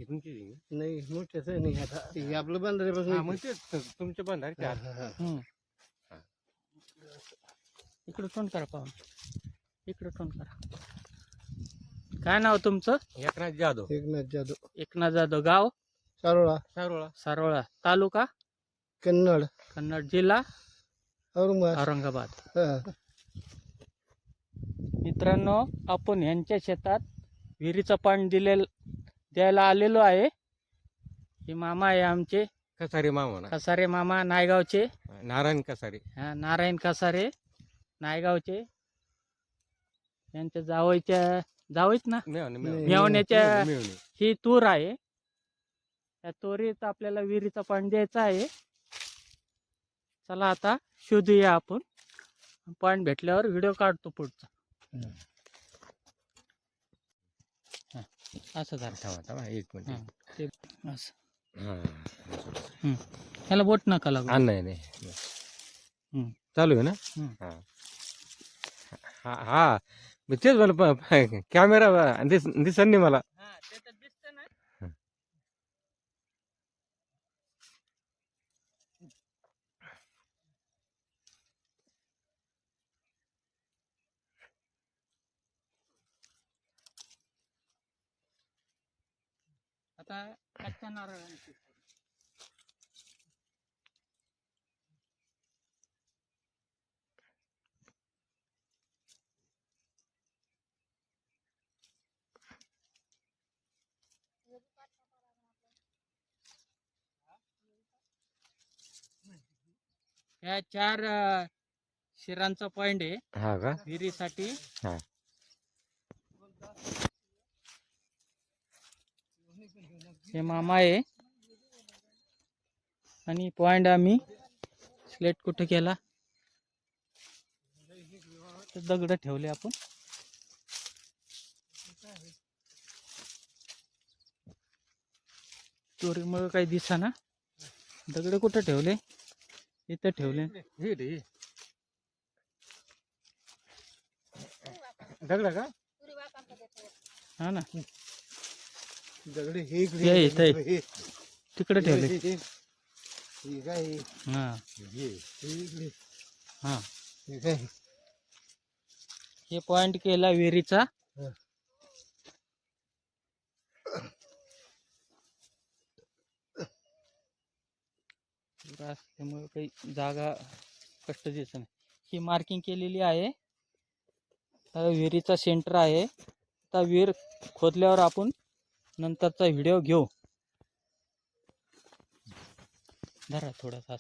तुमची आहे का? नाही मोठ्याच नाही आता हे आपलं बंधाऱ्यापासून हा, मग तेच तुमच्या बंधारे चार. इकडं तोंड करा पाहून, इकडं तोंड करा. काय नाव तुमचं? एकनाथ जाधव, एकनाथ जाधव, एकनाथ जाधव. गाव? सारोळा, सारोळा. सारोळा. तालुका? कन्नड, कन्नड. जिल्हा? औरंगाबाद. औरंगाबाद. हा. मित्रांनो, आपण यांच्या शेतात विहिरीचं पाणी द्यायला आलेलो आहे. हे मामा आहे आमचे, कसारे मामा ना, कसारे मामा, नायगावचे. नारायण कसारे. हा, नारायण कसारे, नायगावचे. यांच्या जावईत ना, मेवण्याच्या मिळवणे. ही तूर आहे. त्या तोरीत आपल्याला विहिरीचं पाणी द्यायचं आहे. चला आता शोधूया आपण. पाणी भेटल्यावर व्हिडिओ काढतो पुढचा. हा, असं झालं. थांबा थांबा एक मिनिट. हा, ते असं. हा, ह्याला बोट नका लागू. नाही नाही हम्म. चालू आहे ना. हम्म. हा हा हा, मग तेच मला कॅमेरा दिसन नाही मला. आता कच्च्या नारळांची ह्या 4 शिरांचा पॉइंट आहे हा का. विहिरीसाठी. हा. हे मामा आहे आणि पॉइंट आम्ही स्लेट कुठे केला, दगड ठेवले आपण. चोरीमुळे काही दिसेना. दगड कुठे ठेवले? इथं ठेवले. हे रे दगड का. हा ना, दगडे हे हे इथे तिकडे ठेवले. हे काय हा हे इकडे हा, हे काय हे पॉइंट केला विहिरीचा. त्यामुळे काही जागा कष्ट दिसत नाही. ही मार्किंग केलेली आहे. विहिरीचा सेंटर आहे. आता विहीर खोदल्यावर आपण नंतरचा व्हिडिओ घेऊ. धरा थोडासा.